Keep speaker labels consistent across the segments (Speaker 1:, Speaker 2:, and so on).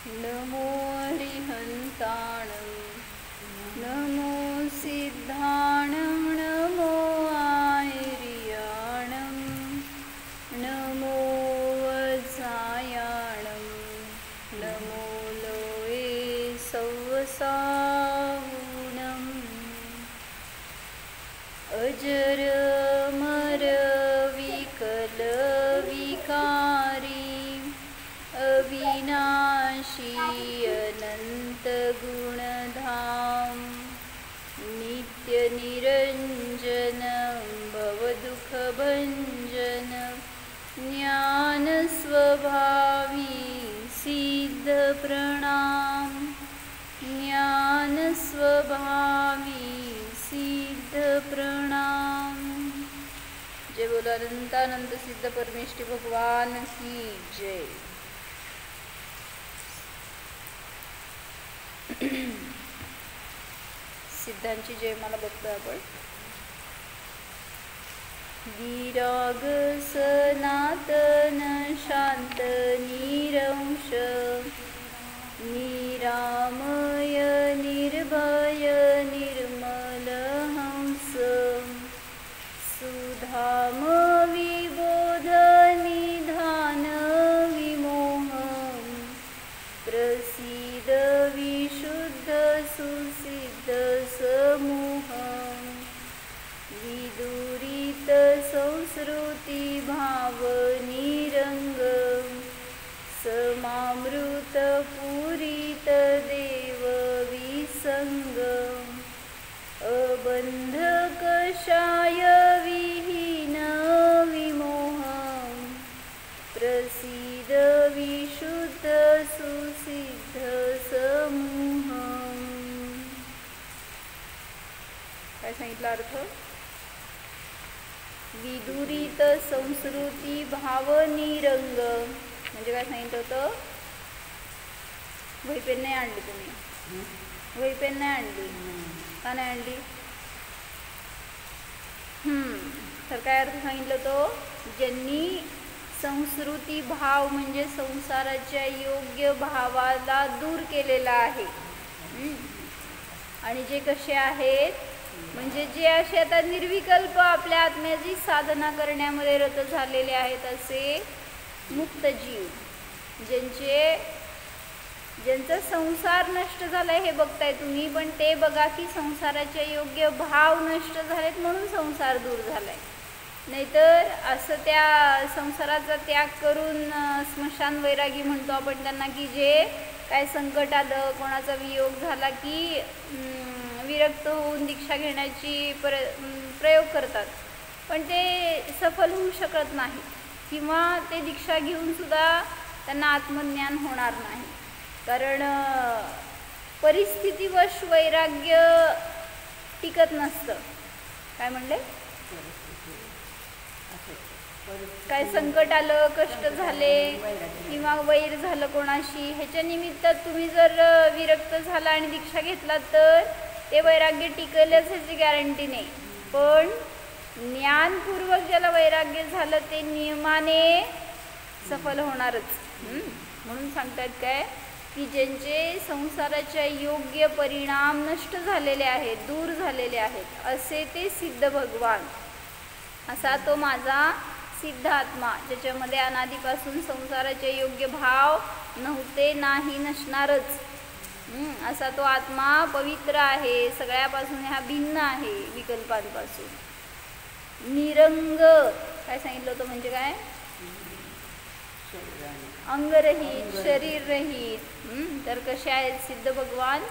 Speaker 1: नमो अरिहन्ताणं नमो सिद्धाणं नमो आयर्याणं नमो वज्रायाणं नमो लोये सवसाहुणम् अजरमर विकल विकारी अविनाशी अनंत गुणधाम नित्य निरंजन भवदुःखभंजन ज्ञान स्वभावी सिद्ध प्रणाम ज्ञान स्वभावी सिद्ध प्रणाम। जय बोलो अनंतानंत सिद्ध परमेष्ठी भगवान की जय। सिद्धांची जय मला बघतो आपण। विराग सनातन शांत निरंश निरामय निर्भय निर्मल हंस सुधाम विबोध निधान विमोह प्रसीद विशुद्ध सुसिद्ध समूह विदुरित संस्कृती भाव निरंग समामृत पूरित देव विसंग अबंध कषाय विहीन विमोह प्रसीद विशुद्ध सुसिद्ध समूह। काय सांगितलं अर्थ? विदुरित संस्कृती भाव निरंग म्हणजे काय सांगितलं होतं? वही पेन नाही आणली तुम्ही? वही पेन नाही आणली का नाही आणली? तर काय अर्थ सांगितलं तो? ज्यांनी संस्कृती भाव म्हणजे संसाराच्या योग्य भावाला दूर केलेला आहे आणि जे कसे आहेत म्हणजे जे असे आता निर्विकल्प आपल्या आत्म्याची साधना करण्यामध्ये रत झालेले आहेत असे मुक्त जीव ज्यांचा संसार नष्ट झालाय हे बघताय तुम्ही, पण ते बघा की संसाराचे योग्य भाव नष्ट झालेत म्हणून संसार दूर झालाय। नाहीतर असं त्या संसाराचा त्याग करून स्मशान वैरागी म्हणतो आपण त्यांना की जे काय संकट आलं कोणाचा वियोग झाला की विरक्त होऊन दीक्षा घेण्याची प्रयोग करतात, पण ते सफल होऊ शकत नाही किंवा ते दीक्षा घेऊन सुद्धा त्यांना आत्मज्ञान होणार नाही, कारण परिस्थितीवश वैराग्य टिकत नसतं। काय म्हणले? काय संकट आलं कष्ट झाले किंवा वैर झालं कोणाशी ह्याच्या निमित्तात तुम्ही जर विरक्त झाला आणि दीक्षा घेतला तर ते वैराग्य टिकलंच ह्याची गॅरंटी नाही, पण ज्ञानपूर्वक ज्याला वैराग्य झालं ते नियमाने सफल होणारच। म्हणून सांगतात काय की ज्यांचे संसाराच्या योग्य परिणाम नष्ट झालेले आहेत दूर झालेले आहेत असे ते सिद्ध भगवान, असा तो माझा सिद्ध आत्मा ज्याच्यामध्ये अनादिपासून संसाराचे योग्य भाव नव्हते नाही नसणारच असा तो आत्मा पवित्र आहे, सगळ्यापासून हा भिन्न आहे विकल्पांपासून। निरंग काय सांगितलं होतं म्हणजे काय? अंगरहित शरीररहित। तर कसे आहेत सिद्ध भगवान?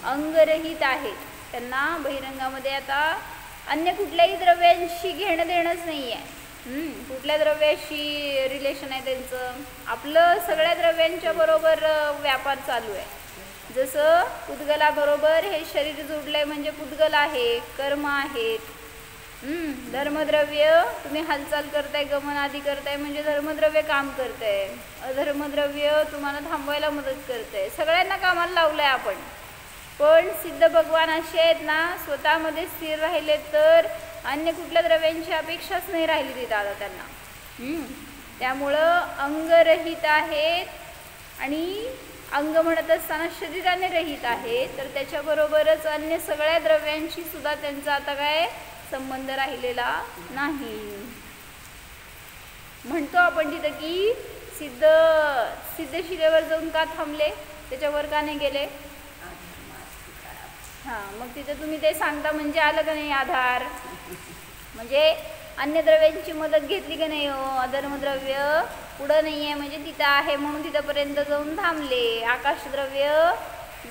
Speaker 1: अंगरहित आहेत, त्यांना बहिरंगामध्ये आता अन्य कुठल्याही द्रव्यांशी घेणं देणंच नाही आहे। कुठल्या द्रव्याशी रिलेशन आहे त्यांचं? आपलं सगळ्या द्रव्यांच्या बरोबर व्यापार चालू आहे। जसं पुद्गलाबरोबर हे शरीर जोडलंय म्हणजे पुद्गल आहे, कर्म आहेत। धर्मद्रव्य तुम्ही हालचाल करताय गमन आदी करताय म्हणजे धर्मद्रव्य काम करताय, अधर्मद्रव्य तुम्हाला थांबवायला मदत करताय, सगळ्यांना कामाला लावलंय आपण। पण सिद्ध भगवान असे आहेत ना स्वतःमध्ये स्थिर राहिले तर अन्य कुठल्या द्रव्यांची अपेक्षाच नाही राहिली ती दादा त्यांना। त्यामुळं अंगरहित आहेत आणि अंग म्हणत असताना शरीराने रहित आहे, तर त्याच्याबरोबरच अन्य सगळ्या द्रव्यांशी सुद्धा त्यांचा आता काय संबंध राहिलेला नाही. म्हणतो आपण तिथं की सिद्धशिलेवर जाऊन का थांबले, त्याच्यावर का नाही गेले. हां, मग तिथं तुम्ही ते सांगता म्हणजे आलं का नाही आधार, म्हणजे अन्य द्रव्यांची मदत घेतली का नाही हो. अधर्मद्रव्य पुढं नाही आहे म्हणजे तिथं आहे म्हणून तिथंपर्यंत जाऊन थांबले. आकाशद्रव्य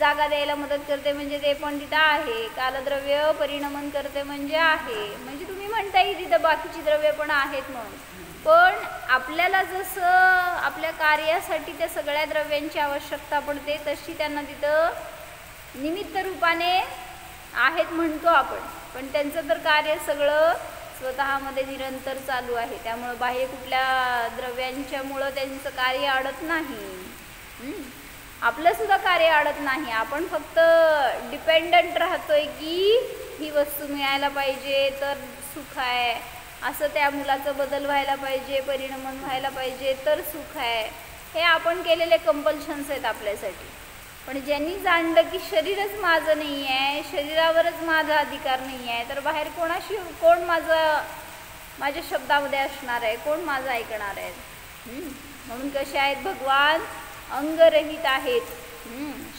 Speaker 1: जागा द्यायला मदत करते म्हणजे ते पण तिथं आहे. कालद्रव्य परिणमन करते म्हणजे आहे. म्हणजे तुम्ही म्हणताय तिथं बाकीची द्रव्य पण आहेत म्हणून, पण आपल्याला जसं आपल्या कार्यासाठी त्या सगळ्या द्रव्यांची आवश्यकता पडते तशी त्यांना तिथं निमित्त रूपाने आहेत म्हणतो आपण, पण त्यांचं तर कार्य सगळं स्वतःमध्ये निरंतर चालू आहे. त्यामुळं बाह्य कुठल्या द्रव्यांच्यामुळं त्यांचं कार्य अडत नाही. आपलं सुद्धा कार्य अडत नाही. आपण फक्त डिपेंडंट राहतोय की ही वस्तू मिळायला पाहिजे तर सुख आहे, असं त्या मुलाचं बदल व्हायला पाहिजे, परिणमन व्हायला पाहिजे तर सुख आहे. हे आपण केलेले कंपल्शन्स आहेत आपल्यासाठी. पण ज्यांनी जाणलं की शरीरच माझं नाही आहे, शरीरावरच माझा अधिकार नाही आहे, तर बाहेर कोण माझ्या शब्दामध्ये असणार आहे, कोण माझं ऐकणार आहे. म्हणून कसे आहेत भगवान, अंगरहित आहेत,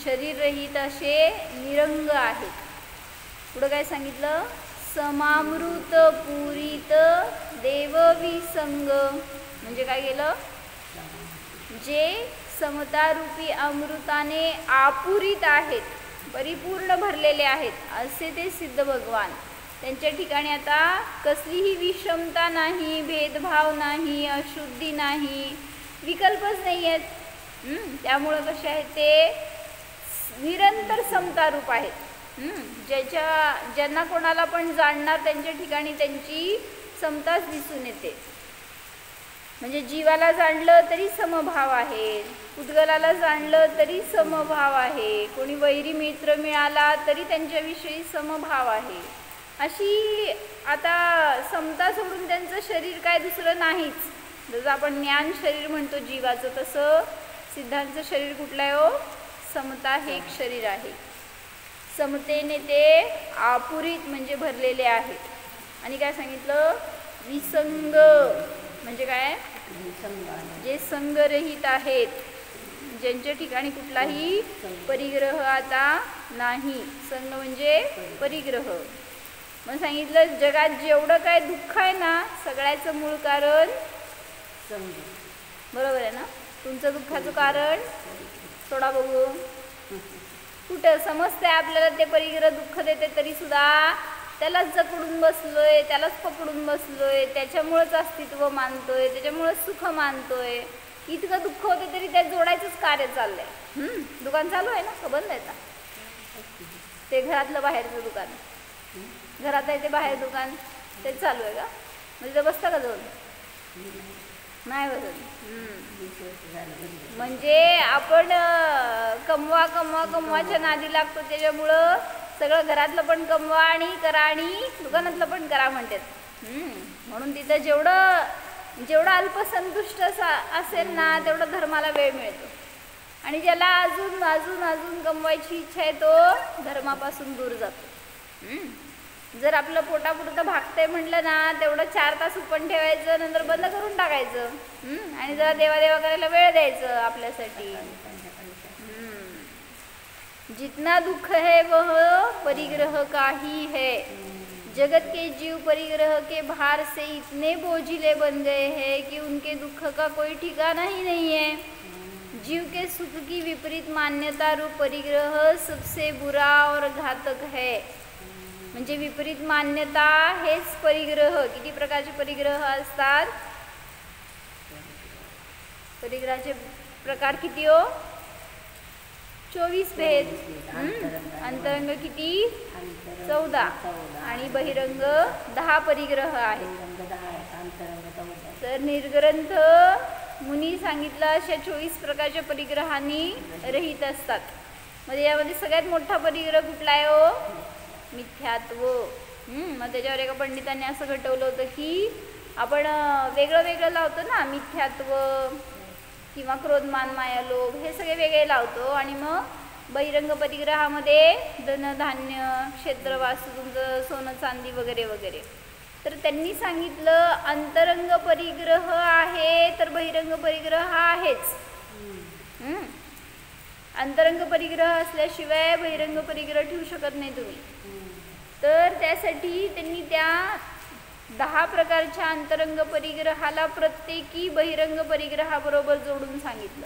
Speaker 1: शरीररहित असे निरंग आहेत. पुढं काय सांगितलं, समामृत पुरीत देवविसंग, म्हणजे काय केलं, जे समतारूपी अमृताने आपुरित आहेत, परिपूर्ण भरलेले आहेत असे ते सिद्ध भगवान. त्यांच्या ठिकाणी आता कसलीही विषमता नाही, भेदभाव नाही, अशुद्धी नाही, विकल्पच नाही आहेत. त्यामुळं कसे आहेत ते निरंतर समतारूप आहेत. ज्यांना कोणाला पण जाणणार त्यांच्या ठिकाणी त्यांची समताच दिसून येते. म्हणजे जीवाला जाणलं तरी समभाव आहे, उद्गलाला जाणलं तरी समभाव आहे, कोणी वैरी मित्र मिळाला तरी त्यांच्याविषयी समभाव आहे. अशी आता समता सोडून त्यांचं शरीर काय दुसरं नाहीच. जसं आपण ज्ञान शरीर म्हणतो जीवाचं, तसं सिद्धांचं शरीर कुठलं आहे हो, समता हे एक शरीर आहे. समतेने ते आपुरित म्हणजे भरलेले आहेत. आणि काय सांगितलं, विसंग म्हणजे काय, जे संगरहित आहेत, ज्यांच्या ठिकाणी कुठलाही परिग्रह आता नाही. संग म्हणजे परिग्रह. मग सांगितलं जगात जेवढं काय दुःख आहे ना, सगळ्याचं मूळ कारण संग. बरोबर आहे ना. तुमचं दुःखाचं कारण थोडा बघू कुठं समजतंय आपल्याला. ते परिग्रह दुःख देते तरी सुद्धा त्यालाच जकडून बसलोय, त्यालाच पकडून बसलोय, त्याच्यामुळंच अस्तित्व मानतोय, त्याच्यामुळंच सुख मानतोय. इतकं दुःख होते तरी त्यात जोडायचंच कार्य चाललंय. दुकान चालू आहे ना का बंद आहे? ते घरातलं बाहेरचं दुकान, घरात आहे ते बाहेर दुकान, ते चालू आहे का? म्हणजे बसता का जाऊन? नाही बसत. म्हणजे आपण कमवाच्या नादी लागतो, त्याच्यामुळं सगळं घरातलं पण कमवा आणि करा आणि दुकानातलं पण करा म्हणतात. म्हणून तिथं जेवढं अल्पसंतुष्ट असेल ना, तेवढं धर्माला वेळ मिळतो. आणि ज्याला अजून अजून अजून कमवायची इच्छा आहे तो धर्मापासून दूर जातो. जर आपलं पोटापुरतं भागतंय म्हटलं ना, तेवढं 4 तास उपन ठेवायचं, नंतर बंद करून टाकायचं. आणि जरा देवादेवा करायला वेळ द्यायचं आपल्यासाठी. जितना दुख है वह परिग्रह का ही है. जगत के जीव परिग्रह के भार से इतने बोझिले बन गए हैं कि उनके दुख का कोई ठिकाना ही नहीं है. जीव के सुख की विपरीत मान्यता रूप परिग्रह सबसे बुरा और घातक है. म्हणजे विपरीत मान्यता हेच परिग्रह. किती प्रकारचे परिग्रह असतात? परिग्रहाचे प्रकार किती हो? 24 भेद. अंतरंग किती? 14. आणि बहिरंग 10 परिग्रह आहेत. तर निर्ग्रंथ मुनी सांगितलं अशा 24 प्रकारच्या परिग्रहांनी रहित असतात. म्हणजे यामध्ये सगळ्यात मोठा परिग्रह कुठला आहे हो? मिथ्यात्व. मग त्याच्यावर एका पंडितांनी असं घटवलं होतं की आपण वेगळं वेगळं लावतो ना, मिथ्यात्व, किंवा क्रोधमान माया लोभ हे सगळे वेगळे लावतो आणि मग बहिरंग परिग्रहामध्ये धनधान्य क्षेत्र वास्तू तुमचं सोनं चांदी वगैरे वगैरे. तर त्यांनी सांगितलं अंतरंग परिग्रह आहे तर बहिरंग परिग्रह हा आहेच. अंतरंग परिग्रह असल्याशिवाय बहिरंग परिग्रह ठेवू शकत नाही तुम्ही. तर त्यासाठी त्यांनी त्या 10 प्रकारच्या अंतरंग परिग्रहाला प्रत्येकी बहिरंग परिग्रहाबरोबर जोडून सांगितलं.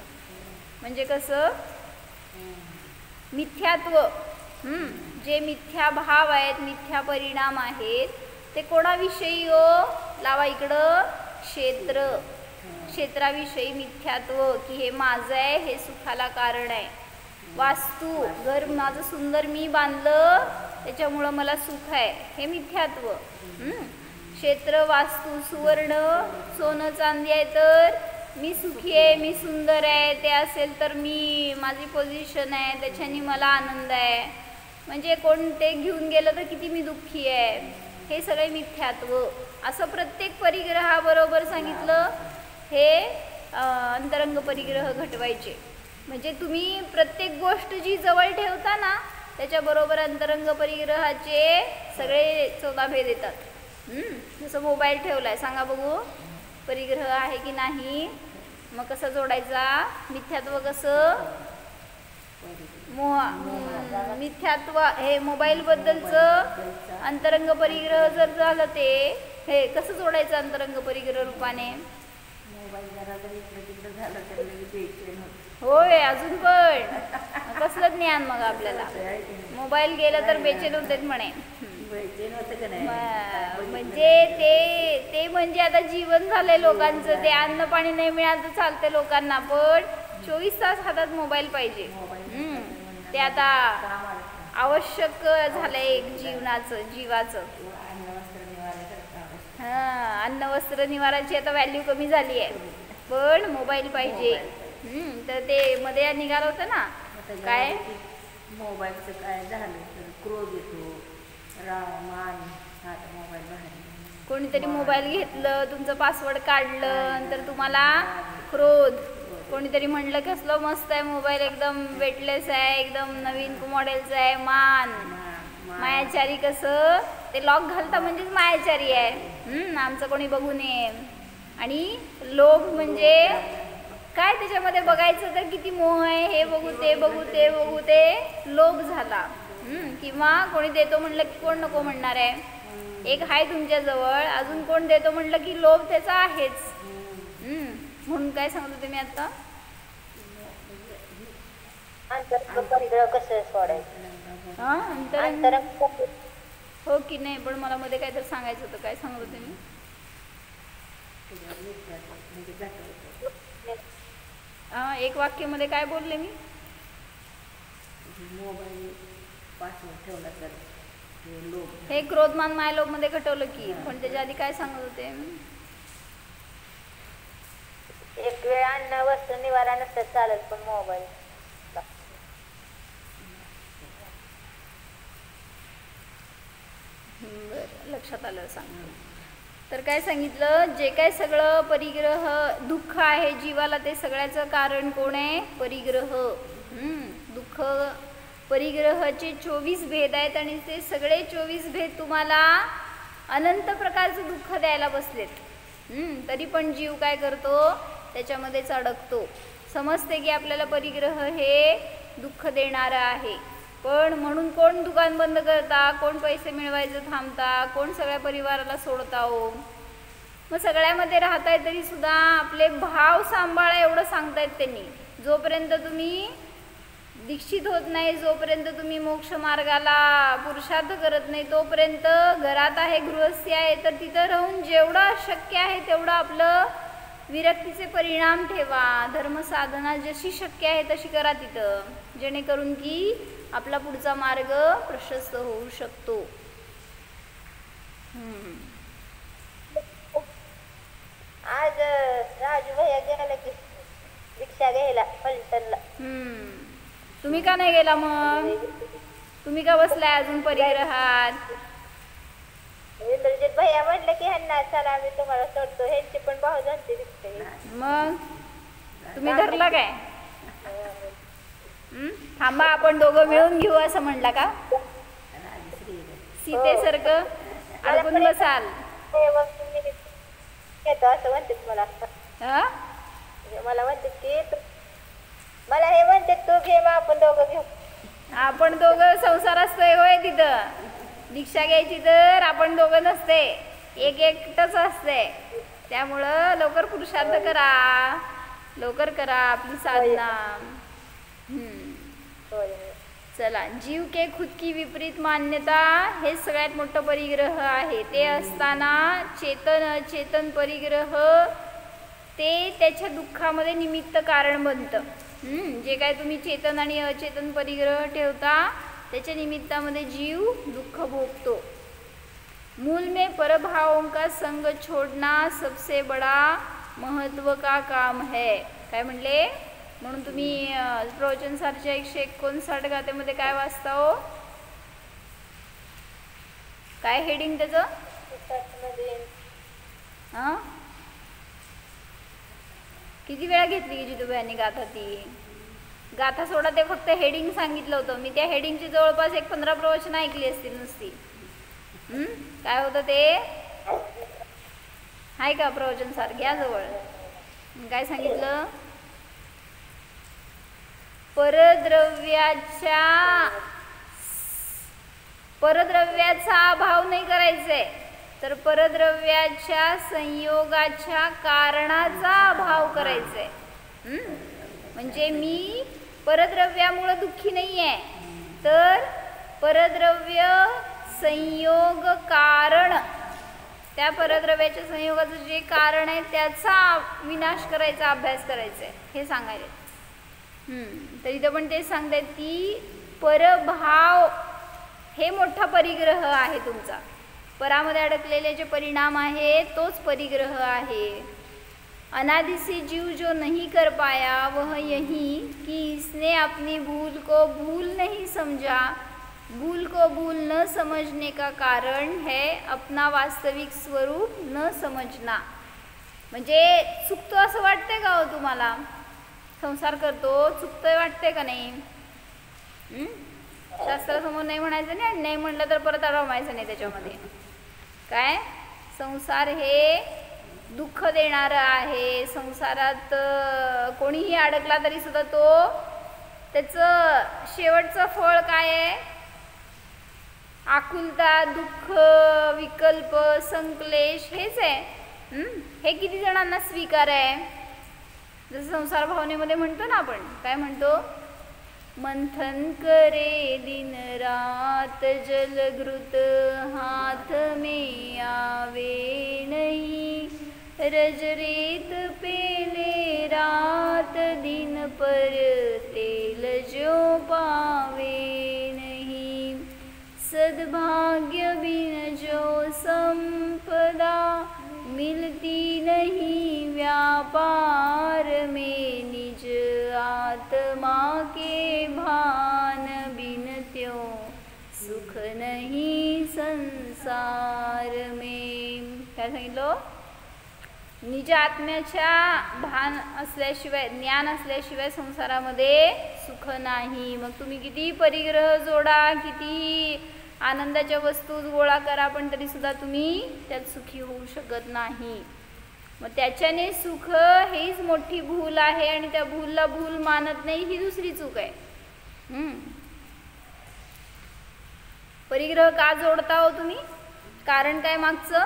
Speaker 1: म्हणजे कसं मिथ्यात्व जे मिथ्या भाव आहेत मिथ्या परिणाम आहेत ते कोणाविषयी लावा इकडं क्षेत्राविषयी मिथ्यात्व की हे माझं आहे हे सुखाला कारण आहे. वास्तू घर माझं सुंदर मी बांधलं त्याच्यामुळं मला सुख आहे हे मिथ्यात्व. क्षेत्र वास्तू सुवर्ण सोनं चांदी आहे तर मी सुखी आहे मी सुंदर आहे ते असेल तर मी माझी पोझिशन आहे त्याच्याने मला आनंद आहे. म्हणजे कोण ते घेऊन गेलं तर किती मी दुःखी आहे हे सगळे मिथ्यात्व. असं प्रत्येक परिग्रहाबरोबर सांगितलं हे अंतरंग परिग्रह घटवायचे. म्हणजे तुम्ही प्रत्येक गोष्ट जी जवळ ठेवता ना त्याच्याबरोबर अंतरंग परिग्रहाचे सगळे 14 भेद येतात. जसं मोबाईल ठेवलाय सांगा बघू परिग्रह आहे की नाही. मग कसं जोडायचा मिथ्यात्व कसं मिथ्यात्व हे मोबाईल बद्दलचं अंतरंग परिग्रह जर झालं ते हे कसं जोडायचं अंतरंग परिग्रह रूपाने. होय अजून पण कसलं ज्ञान मग आपल्याला मोबाईल गेला तर बेचैन होतेच म्हणे. म्हणजे ते म्हणजे आता जीवन झालंय लोकांचं. ते अन्न पाणी नाही मिळालं तर चालते लोकांना पण 24 तास हातात मोबाईल पाहिजे. ते आता आवश्यक झालंय जीवाचं. अन्न वस्त्र निवाराची आता व्हॅल्यू कमी झाली आहे पण मोबाईल पाहिजे. तर ते मध्ये निघालं होतं ना काय
Speaker 2: मोबाईलचं काय झालं तर क्रोध येतो
Speaker 1: कोणीतरी मोबाईल घेतलं तुमचं पासवर्ड काढलं नंतर तुम्हाला क्रोध. कोणीतरी म्हणलं कसलं मस्त आहे मोबाईल एकदम वेटलेस आहे एकदम नवीन मॉडेलचं आहे मायाचारी. कसं ते लॉक घालता म्हणजेच मायाचारी आहे. आमचं कोणी बघू नये. आणि लोभ म्हणजे काय त्याच्यामध्ये बघायचं तर किती मोह आहे हे बघू ते बघू ते बघू ते लोभ झाला. किंवा कोणी देतो म्हणलं की कोण नको म्हणणार आहे. एक आहे तुमच्याजवळ अजून कोण देतो म्हणलं की लोभ त्याचा आहेच. म्हणून काय सांगतो तुम्ही आता हो की नाही. पण मला मध्ये काय तर सांगायचं होतं. काय सांगत होते मी एक वाक्यामध्ये काय बोलले मी. हे क्रोधमान मायलोभ मध्ये घटवलं की पण त्याच्या आधी काय सांगत होते.
Speaker 2: एक वेळ अन्न वस्त्र निवारा नसतं चालत पण मोबाईल
Speaker 1: लक्षात आलं सांगतो. तर काय सांगितलं जे काय सगळं परिग्रह दुःख आहे जीवाला ते सगळ्याचं कारण कोण आहे परिग्रह. दुःख परिग्रहाचे 24 भेद आहेत आणि ते सगळे 24 भेद तुम्हाला अनंत प्रकारचं दुःख द्यायला बसलेत. तरी पण जीव काय करतो त्याच्यामध्येच अडकतो. समजते की आपल्याला परिग्रह हे दुःख देणारं आहे पण म्हणून कोण दुकान बंद करता कोण पैसे मिळवायचं थांबता कोण सगळ्या परिवाराला सोडता हो. मग सगळ्यामध्ये राहताय तरी सुद्धा आपले भाव सांभाळा एवढं सांगतायत त्यांनी. जोपर्यंत तुम्ही दीक्षित होत नाही जोपर्यंत तुम्ही मोक्ष मार्गाला पुरुषार्थ करत नाही तोपर्यंत घरात आहे गृहस्थी आहे तर तिथं राहून जेवढं शक्य आहे तेवढं आपलं विरक्तीचे परिणाम ठेवा. धर्मसाधना जशी शक्य आहे तशी करा तिथं जेणेकरून की आपला पुढचा मार्ग प्रशस्त होऊ शकतो.
Speaker 2: आज राजू भैया गेला की रिक्षा घ्यायला पलटनला.
Speaker 1: तुम्ही का नाही गेला मग. तुम्ही का बसलाय अजून परिग्रहात.
Speaker 2: इंद्रजित भैया म्हटलं की ह्यांना चला आम्ही तुम्हाला सोडतो ह्यांची पण भाऊ जाणते दिसते.
Speaker 1: मग तुम्ही धरला काय? थांबा आपण दोघं मिळून घेऊ असं म्हणला का? सीतेसारखं अडकून बसाल.
Speaker 2: असं म्हणते मला.
Speaker 1: हा?
Speaker 2: मला म्हणते की मला हे म्हणते तू घे मग आपण दोघं घेऊ.
Speaker 1: आपण दोघं संसार असतोय होय तिथं. दीक्षा घ्यायची तर आपण दोघं नसते, एक एकटच असते. त्यामुळं लवकर पुरुषार्थ करा, लवकर करा आपली साधना. चला, जीव के खुद की विपरीत मान्यता हे सगळ्यात मोठं परिग्रह आहे. ते असताना चेतन अचेतन परिग्रह ते त्याच्या दुःखामध्ये निमित्त कारण बनतं. जे काय तुम्ही चेतन आणि अचेतन परिग्रह ठेवता त्याच्या निमित्तामध्ये जीव दुःख भोगतो. मूल में परभावों का संग छोड़ना सबसे बड़ा महत्व का काम है. काय म्हणले? म्हणून तुम्ही प्रवचन सारच्या 159 गाथेमध्ये काय वाचता हो? काय हेडिंग त्याचं? हा, किती वेळा घेतली की जिजूबाईंनी गाथा? ती गाथा सोडा, ते फक्त हेडिंग सांगितलं होतं. मी त्या हेडिंगची जवळपास 15 प्रवचन ऐकली असतील नुसती. काय होतं ते? आहे का प्रवचन सार? घ्या जवळ. काय सांगितलं? परद्रव्याचा अभाव नाही करायचंय, तर परद्रव्याच्या संयोगाच्या कारणाचा अभाव करायचंय. म्हणजे मी परद्रव्यामुळे दुःखी नाही आहे, तर परद्रव्य संयोग कारण, त्या परद्रव्याच्या संयोगाचं जे कारण आहे त्याचा विनाश करायचा अभ्यास करायचा आहे, हे सांगायला. तर इथं पण तेच सांगतात की परभाव हे मोठा परिग्रह आहे तुमचा. परामध्ये अडकलेले जे परिणाम आहे तोच परिग्रह आहे. अनादि से जीव जो नहीं कर पाया वह यही कि इसने अपनी भूल को भूल नहीं समझा. भूल को भूल न समझने का कारण है अपना वास्तविक स्वरूप न समझना. म्हणजे चुकतो असं वाटतंय का हो तुम्हाला? संसार करतो चुकतोय वाटतंय का नाही? शास्त्रासमोर नाही म्हणायचं नाही, नाही म्हटलं तर परत रमायचं नाही त्याच्यामध्ये. काय? संसार हे दुःख देणारं आहे. संसारात कोणीही अडकला तरी सुद्धा तो त्याचं शेवटचं फळ काय आहे? आकुलता, दुःख, विकल्प, संक्लेश हेच आहे. हे किती जणांना स्वीकार आहे? जसं संसार भावनेमध्ये म्हणतो ना आपण, काय म्हणतो? मंथन करे दिन रात जलघृत हाथ में आवे नहीं. रजरेत पेले रात दिन पर तेल जो पावे नहीं. सद्भाग्य बिन जो संपदा मिलती नहीं. व्यापार में निज आत्मा के भान बिन त्यों सुख नहीं संसार में. काय सांगितलं? निज आत्म्याच्या भान असल्याशिवाय, ज्ञान असल्याशिवाय संसारामध्ये सुख नाही. मग तुम्ही किती परिग्रह जोडा, किती आनंदाच्या वस्तू गोळा करा, पण तरी सुद्धा तुम्ही त्यात सुखी होऊ शकत नाही. मग त्याच्याने सुख हीच मोठी भूल आहे, आणि त्या भूलला भूल मानत नाही ही दुसरी चूक आहे. परिग्रह का जोडता हो तुम्ही? कारण काय मागचं?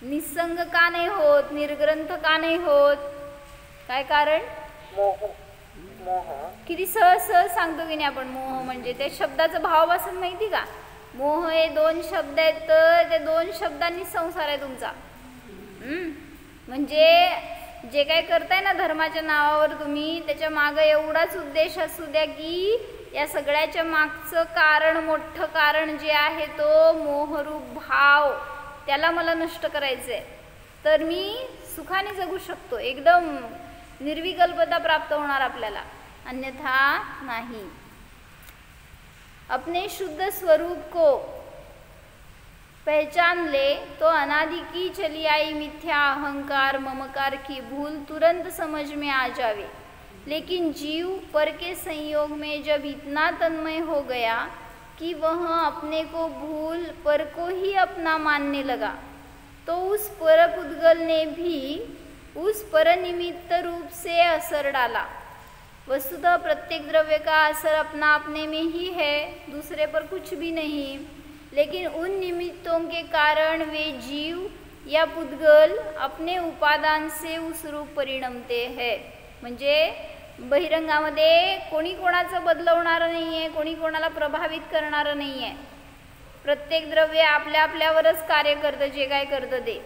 Speaker 1: निसंग का नाही होत? निर्ग्रंथ का नाही होत? काय कारण? किती सहज सहज सांगतो की नाही आपण. मोह म्हणजे त्या शब्दाचा भाव असेल माहिती का? मोह हे 2 शब्द आहेत, तर त्या 2 शब्दांनी संसार आहे तुमचा. म्हणजे जे काय करताय ना धर्माच्या नावावर तुम्ही, त्याच्या मागे एवढाच उद्देश असू द्या की या सगळ्याच्या मागचं कारण, मोठं कारण जे आहे तो मोहरूप भाव, त्याला मला नष्ट करायचं आहे, तर मी सुखाने जगू शकतो. एकदम निर्विकल्पता प्राप्त होणार आपल्याला, अन्यथा नाही. अपने शुद्ध स्वरूप को पहचान ले तो अनादि की चली आई मिथ्या अहंकार ममकार की भूल तुरंत समझ में आ जावे। लेकिन जीव पर के संयोग में जब इतना तन्मय हो गया कि वह अपने को भूल पर को ही अपना मानने लगा, तो उस पर पुद्गल ने भी उस पर निमित्त रूप से असर डाला। वस्तुतः प्रत्येक द्रव्य का असर अपना अपने में ही है, दूसरे पर कुछ भी नहीं। लेकिन उन निमित्तों के कारण वे जीव या पुद्गल अपने उपादान से उस रूप परिणमते हैं। म्हणजे बहिरंगामध्ये कोणी कोणाचं बदलवणारं नाही आहे, कोणी कोणाला प्रभावित करणारं नाही आहे। प्रत्येक द्रव्य आपल्या आपल्यावरच कार्य करतं, जे काय करतं ते।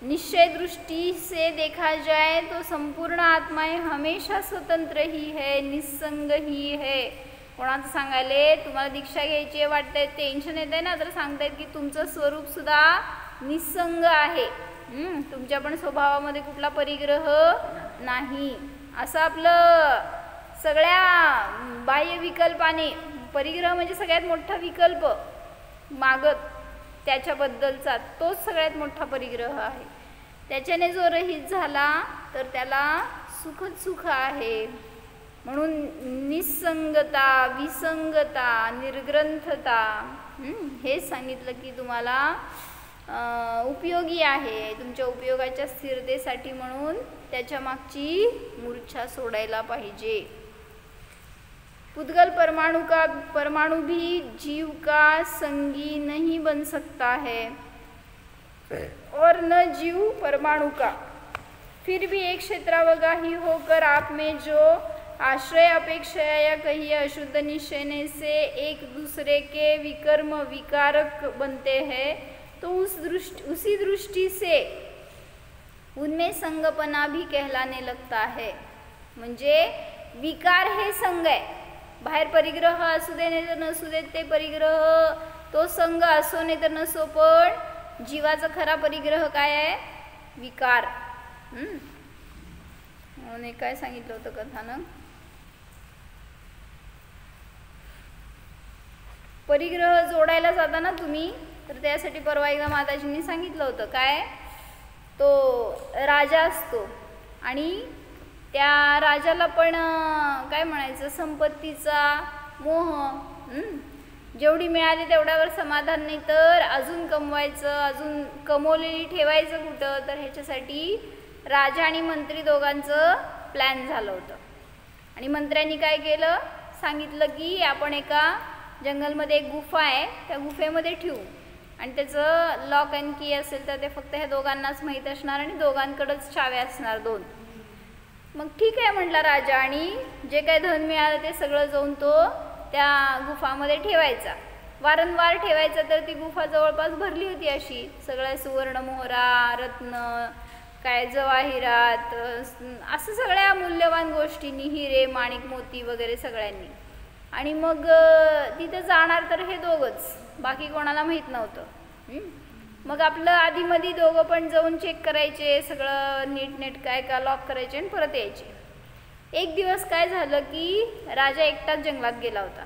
Speaker 1: निश्चय दृष्टि से देखा जाए तो संपूर्ण आत्माएं हमेशा स्वतंत्र ही है, निस्संग ही है। कोणाचं सांगायले तुम्हाला दीक्षा घ्यायची वाटतंय, टेन्शन येतंय ना, तर सांगतायत की तुमचं स्वरूप सुद्धा निस्संग आहे। तुमच्या पण स्वभावामध्ये कुठला परिग्रह नाही। असं आपलं सगळ्या बाह्य विकल्पाने, परिग्रह म्हणजे सगळ्यात मोठा विकल्प मागत त्याच्याबद्दलचा, तोच सगळ्यात मोठा परिग्रह आहे। त्याच्याने जो रहित झाला तर त्याला सुखच सुख आहे। म्हणून निसंगता, विसंगता, निर्ग्रंथता हे सांगितलं की तुम्हाला उपयोगी आहे, तुमच्या उपयोगाच्या स्थिरतेसाठी। म्हणून त्याच्या मागची मूर्छा सोडायला पाहिजे। पुद्गल परमाणु भी जीव का संगी नहीं बन सकता है और न जीव परमाणु का। फिर भी एक क्षेत्रावगाही होकर आप में जो आश्रय अपेक्षा या कहिए अशुद्ध निश्चय से एक दूसरे के विकर्म विकारक बनते हैं, तो उसी दृष्टि से उनमें संगपना भी कहलाने लगता है। म्हणजे विकार हे संग आहे। बाहेर परिग्रह असू दे नाही तर नसू देत ते परिग्रह, तो संग असो नाही तर नसो, पण जीवाचा खरा परिग्रह काय आहे? विकार। म्हणून काय सांगितलं होतं कथानं, परिग्रह जोडायला जाताना तुम्ही, तर त्यासाठी परवा एकदा माताजींनी सांगितलं होतं काय, तो राजा असतो आणि त्या राजाला पण काय म्हणायचं, संपत्तीचा मोह, जेवढी मिळाली तेवढ्यावर समाधान नाही तर अजून कमवायचं, अजून कमवलेली ठेवायचं कुठं, तर ह्याच्यासाठी राजा आणि मंत्री दोघांचं प्लॅन झालं होतं। आणि मंत्र्यांनी काय केलं, सांगितलं की आपण एका जंगलमध्ये एक गुफा आहे, त्या गुफेमध्ये ठेवू आणि त्याचं लॉक अँड की असेल तर ते फक्त ह्या दोघांनाच माहीत असणार आणि दोघांकडेच चाव्या असणार, 2। मग ठीक आहे म्हटला राजा, आणि जे काय धन मिळालं ते सगळं जाऊन तो त्या गुफामध्ये ठेवायचा, वारंवार ठेवायचा। तर ती गुफा जवळपास भरली होती अशी सगळ्या सुवर्ण मोहरा, रत्न, काय जवाहिरात, असं सगळ्या मूल्यवान गोष्टींनी, हिरे माणिक मोती वगैरे सगळ्यांनी। आणि मग तिथे जाणार तर हे दोघंच, बाकी कोणाला माहीत नव्हतं। मग आपलं आधीमध्ये दोघं पण जाऊन चेक करायचे, सगळं नीट काय का लॉक करायचे आणि परत यायचे। एक दिवस काय झालं की राजा एकटाच जंगलात गेला होता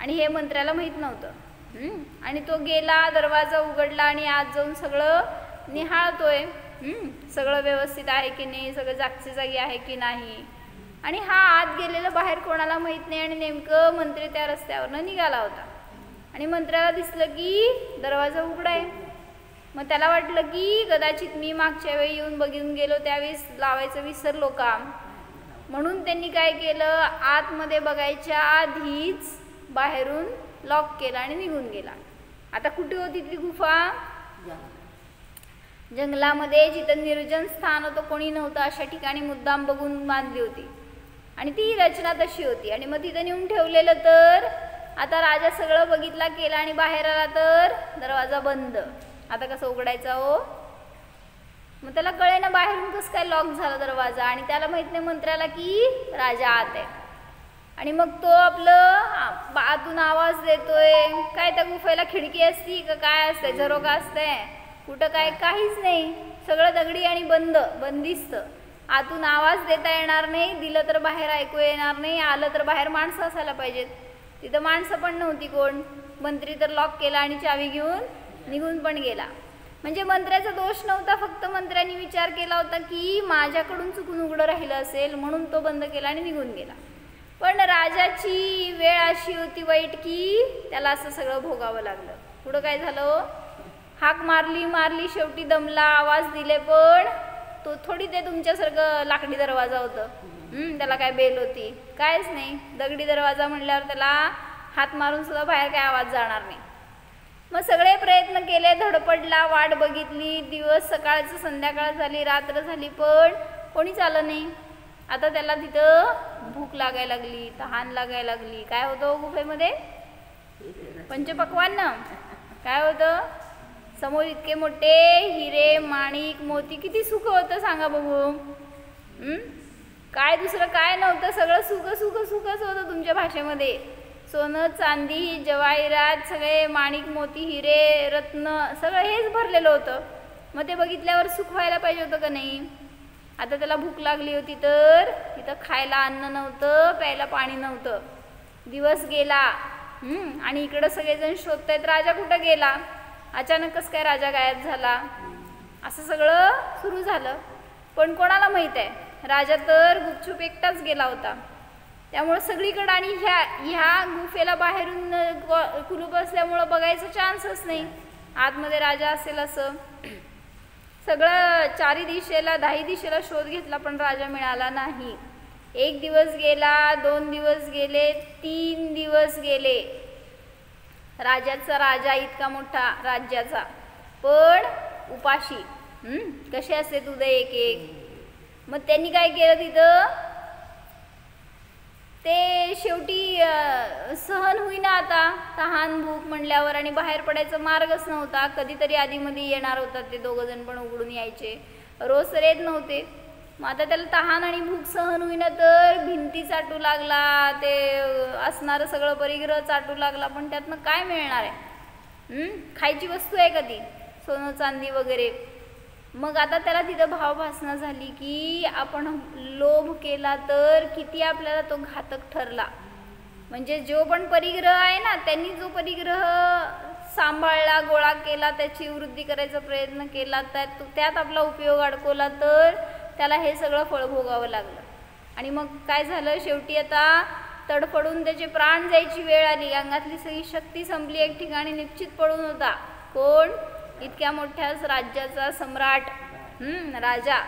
Speaker 1: आणि हे मंत्र्याला माहीत नव्हतं। आणि तो गेला, दरवाजा उघडला आणि आत जाऊन सगळं निहाळतोय, सगळं व्यवस्थित आहे की नाही, सगळं जागची जागी आहे की नाही। आणि हा आत गेलेला बाहेर कोणाला माहीत नाही आणि नेमकं मंत्री त्या रस्त्यावरनं निघाला होता आणि मंत्र्याला दिसलं की दरवाजा उघडा आहे। मग त्याला वाटलं की कदाचित मी मागच्या वेळी येऊन बघून गेलो त्यावेळेस लावायचं विसरलो का, म्हणून त्यांनी काय केलं, आतमध्ये बघायच्या आधीच बाहेरून लॉक केला आणि निघून गेला। आता कुठे होती ती गुफा? जंगलामध्ये, जिथं निर्जन स्थान होतं, कोणी नव्हतं अशा ठिकाणी मुद्दाम बघून बांधली होती आणि ती रचना तशी होती। आणि मग तिथं नेऊन ठेवलेलं, तर आता राजा सगळं बघितला केला आणि बाहेर आला तर दरवाजा बंद। आता कसं उघडायचा हो? मग त्याला कळेना बाहेरून कसं काय लॉक झाला दरवाजा, आणि त्याला माहित नाही मंत्र्याला की राजा आत आहे। आणि मग तो आपलं आतून आवाज देतोय, काय त्या गुफेला खिडकी असती का काय असते, झरोका असते कुठं, काय काहीच नाही, सगळं दगडी आणि बंदिस्त। आतून आवाज देता येणार नाही, दिलं तर बाहेर ऐकू येणार नाही, आलं तर बाहेर माणसं असायला पाहिजेत, तिथं माणसं पण नव्हती कोण। मंत्री तर लॉक केला आणि चावी घेऊन निघून पण गेला. म्हणजे मंत्र्याचा दोष नव्हता, फक्त मंत्र्यांनी विचार केला होता की माझ्याकडून चुकून उघडं राहिलं असेल म्हणून तो बंद केला आणि निघून गेला. पण राजाची वेळ अशी होती वाईट की त्याला असं सगळं भोगावं लागलं. पुढं काय झालं, हाक मारली शेवटी दमला, आवाज दिले, पण तो थोडी ते तुमच्यासारखं लाकडी दरवाजा होतं, त्याला काय बेल होती, कायच नाही. दगडी दरवाजा म्हणल्यावर त्याला हात मारून सुद्धा बाहेर काय आवाज जाणार नाही. मग सगळे प्रयत्न केले, धडपडला, वाट बघितली, दिवस सकाळचं संध्याकाळ झाली, रात्र झाली, पण कोणीच आलं नाही. आता त्याला तिथं भूक लागायला लागली, तहान लागायला लागली. काय होतं गुफेमध्ये, पंचपक्वान्न. काय होतं, समोर इतके मोठे हिरे, माणिक, मोती, किती सुख होतं सांगा बघू. काय दुसरं काय नव्हतं, सगळं सुख सुख सुखच होतं तुमच्या भाषेमध्ये. सोनं, चांदी, जवाहिरात, सगळे माणिक, मोती, हिरे, रत्न, सगळं हेच भरलेलं होतं. मग ते बघितल्यावर सुख व्हायला पाहिजे होतं का नाही. आता त्याला भूक लागली होती, तर तिथं खायला अन्न नव्हतं, प्यायला पाणी नव्हतं. दिवस गेला आणि इकडं सगळेजण शोधतायत राजा कुठं गेला. अचानकच काय राजा गायब झाला, असं सगळं सुरू झालं. पण कोणाला माहीत आहे, राजा तर गुपचूप एकटाच गेला होता. त्यामुळं सगळीकडं, आणि ह्या गुफेला बाहेरून कुलूप असल्यामुळं बघायचा चान्सच नाही आतमध्ये राजा असेल असं. सगळं चारी दिशेला, 10 दिशेला शोध घेतला, पण राजा मिळाला नाही. 1 दिवस गेला, 2 दिवस गेले, 3 दिवस गेले. राजा इतका मोठा राज्याचा, पण उपाशी. कसे असते तुझं एक एक. मग त्यांनी काय केलं तिथं, ते शेवटी सहन होईना आता, तहान भूक म्हणल्यावर, आणि बाहेर पडायचा मार्गच नव्हता. कधीतरी आधीमध्ये येणार होतात ते दोघं जण, पण उघडून यायचे, रोज तर येत नव्हते. मग आता त्याला तहान आणि भूक सहन होईना, तर भिंती चाटू लागला, ते असणारं सगळं परिग्रह चाटू लागला. पण त्यातनं काय मिळणार आहे, खायची वस्तू आहे का ती, सोनं चांदी वगैरे. मग आता त्याला तिथं भावभासना झाली की आपण लोभ केला तर किती आपल्याला तो घातक ठरला. म्हणजे जो पण परिग्रह आहे ना, त्यांनी जो परिग्रह सांभाळला, गोळा केला, त्याची वृद्धी करायचा प्रयत्न केला, त्यात आपला उपयोग अडकवला, तर त्याला हे सगळं फळ भोगावं लागलं. आणि मग काय झालं, शेवटी आता तडफडून त्याचे प्राण जायची वेळ आली. अंगातली सगळी शक्ती संपली, एक ठिकाणी निश्चित पडून होता. कोण, इतक्या मोठ्या राज्याचा सम्राट, राजा.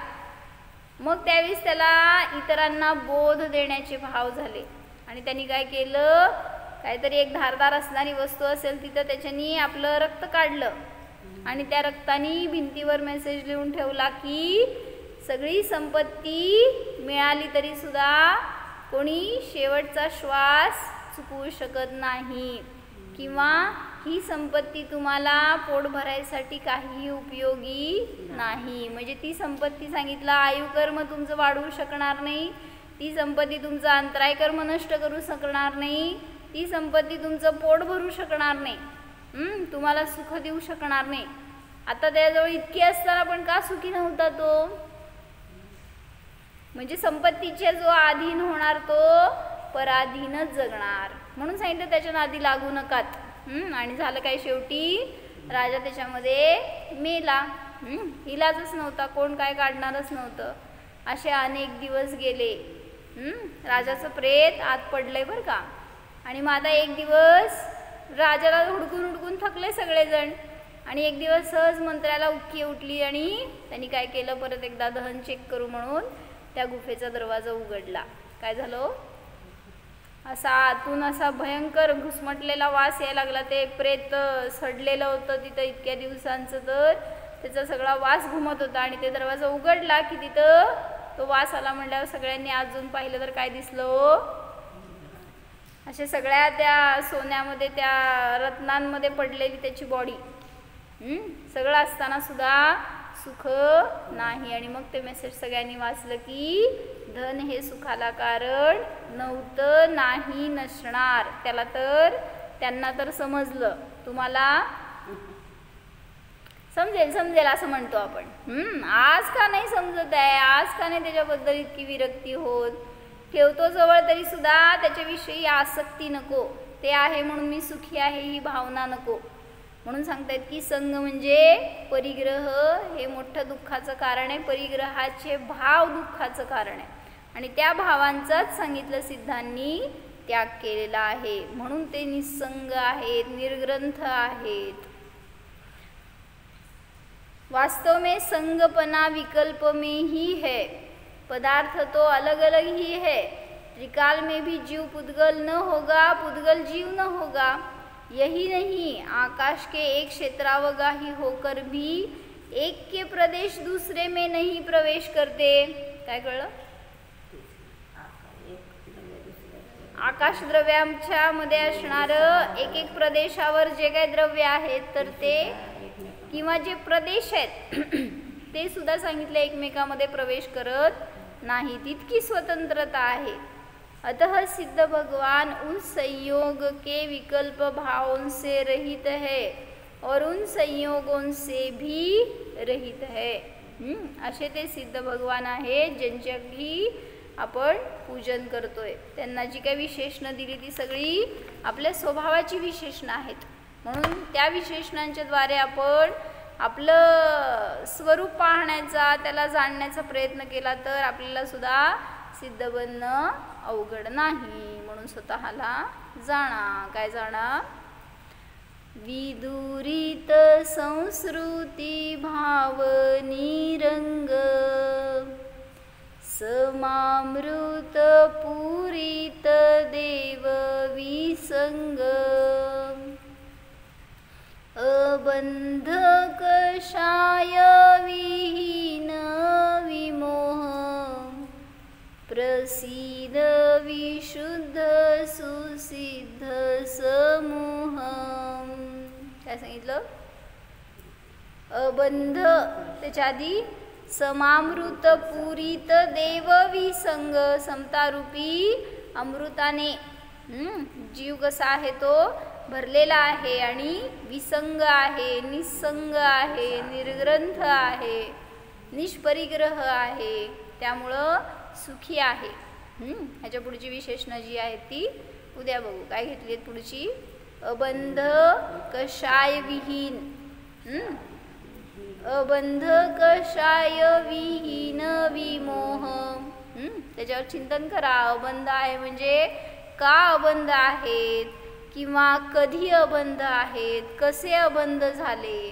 Speaker 1: मग त्यावेळेस त्याला इतरांना बोध देण्याचे भाव झाले, आणि त्यांनी काय केलं, काहीतरी एक धारदार असणारी वस्तू असेल तिथं त्याच्यानी आपलं रक्त काढलं, आणि त्या रक्तानी भिंतीवर मेसेज लिहून ठेवला की सगळी संपत्ती मिळाली तरी सुद्धा कोणी शेवटचा श्वास चुकवू शकत नाही, किंवा ही संपत्ती तुम्हाला पोट भरायसाठी काहीही उपयोगी नाही. म्हणजे ती संपत्ती सांगितलं, आयुकर्म तुमचं वाढवू शकणार नाही, ती संपत्ती तुमचं अंतराय कर्म नष्ट करू शकणार नाही, ती संपत्ती तुमचं पोट भरू शकणार नाही, तुम्हाला सुख देऊ शकणार नाही. आता त्याजवळ इतकी असताना पण का सुखी नव्हता तो. म्हणजे संपत्तीच्या जो अधीन होणार तो पराधीनच जगणार. म्हणून सांगितलं त्याच्या नादी लागू नकात. आणि झालं काय, शेवटी राजा त्याच्यामध्ये मेला. इलाजच नव्हता, कोण काय काढणारच नव्हतं. असे अनेक दिवस गेले. राजाचं प्रेत आत पडलंय बरं का. आणि मग आता एक दिवस राजाला हुडकून हुडकून थकले सगळेजण, आणि एक दिवस सहज मंत्र्याला उटकी उठली, आणि त्यांनी काय केलं, परत एकदा दहन चेक करू म्हणून त्या गुफेचा दरवाजा उघडला. काय झालं, असा आतून असा भयंकर घुसमटलेला वास यायला लागला. ते प्रेत सडलेलं होतं तिथं इतक्या दिवसांचं, तर त्याचा सगळा वास घुमत होता. आणि ते दरवाजा उघडला की तिथं तो वास आला. म्हणल्यावर सगळ्यांनी अजून पाहिलं तर काय दिसलं, असे सगळ्या त्या सोन्यामध्ये, त्या रत्नांमध्ये पडलेली त्याची बॉडी, सगळं असताना सुद्धा सुख नाही. आणि मग ते मेसेज सगळ्यांनी वाचलं की धन हे सुखाला कारण नव्हतं, नाही नसणार. त्यांना तर समजलं, तुम्हाला समजेल असं म्हणतो आपण. आज का नाही समजत आहे, आज का नाही त्याच्याबद्दल इतकी विरक्ती होत, ठेवतो जवळ तरी सुद्धा त्याच्याविषयी आसक्ती नको. ते आहे म्हणून मी सुखी आहे ही भावना नको. म्हणून सांगतायत की संग म्हणजे परिग्रह हे मोठं दुःखाचं कारण आहे. परिग्रहाचे भाव दुःखाचं कारण आहे आणि त्या भावांचाच सांगितलं सिद्धांनी त्याग केलेला आहे. म्हणून ते निसंग आहेत, निर्ग्रंथ आहेत. वास्तव में संगपना विकल्प में ही है, पदार्थ तो अलग अलग ही है. त्रिकाल में भी जीव पुद्गल न होगा, पुद्गल जीव न होगा. यही नहीं, आकाश के एक क्षेत्रावगाही होकर भी एक के प्रदेश दूसरे में नहीं प्रवेश करते. काय कळलं? आकाश द्रव्यांच्या मध्ये असणार एक एक प्रदेशावर जे काही द्रव्य आहेत तर ते किंवा जे प्रदेश आहेत ते सुद्धा सांगितले एकमेकांमध्ये प्रवेश करत नाही. तितकी स्वतंत्रता आहे. अतः सिद्ध भगवान उन संयोग के विकल्प भावों से रहित है और उन संयोगों से भी रहित है. असे ते सिद्ध भगवान आहेत ज्यांच्या की आपण पूजन करतोय. त्यांना जी काही विशेषणं दिली ती सगळी आपल्या स्वभावाची विशेषणं आहेत. म्हणून त्या विशेषणांच्या द्वारे आपण आपलं स्वरूप पाहण्याचा, त्याला जाणण्याचा प्रयत्न केला तर आपल्याला सुद्धा सिद्ध बनणं अवघड नाही. म्हणून स्वतःला जाणा. काय जाणा? विदुरित संस्कृती भावनी रंग, समामृत पुरित देव विसंग, अबंध कषाय विहीन विमोह, प्रसिद्ध विशुद्ध सुसिद्ध समूह. काय सांगितलं? अबंध, त्याच्या आधी समामृत पुरित देव विसंग, समतारूपी अमृताने जीव कसा आहे तो भरलेला आहे आणि विसंग आहे, निसंग आहे, निर्ग्रंथ आहे, निष्परिग्रह आहे, त्यामुळं सुखी आहे. ह्याच्या पुढची विशेषणं जी आहेत ती उद्या बघू. काय घेतली आहेत पुढची? अबंध कषाय विहीन, अबंध कषाय विहीन विमोह. त्याच्यावर चिंतन करा. अबंध आहे म्हणजे का अबंध आहेत किंवा कधी अबंध आहेत, कसे अबंध झाले,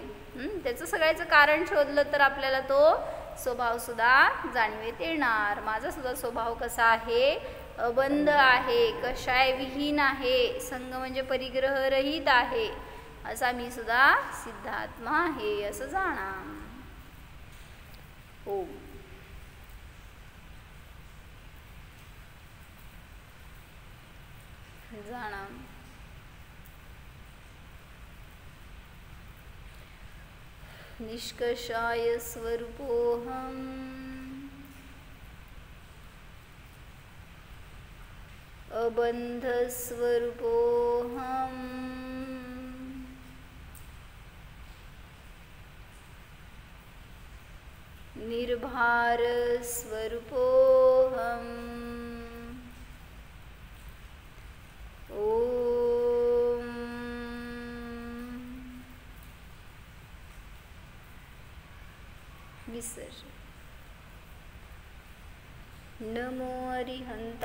Speaker 1: त्याचं सगळ्याचं कारण शोधलं तर आपल्याला तो स्वभाव सुद्धा जाणीवेत येणार. माझा सुद्धा स्वभाव कसा आहे? अबंध आहे, कषाय विहीन आहे, संग म्हणजे परिग्रह रहित आहे, असा मी सुद्धा सिद्धात्मा आहे असं जाणा. ओम. जाणा. निष्कषाय स्वरूपोऽहम्, अबंध स्वरूपोऽहम्, निर्भार स्वरूपोऽहम्. ओम. विसर्जन. नमो अरिहंता.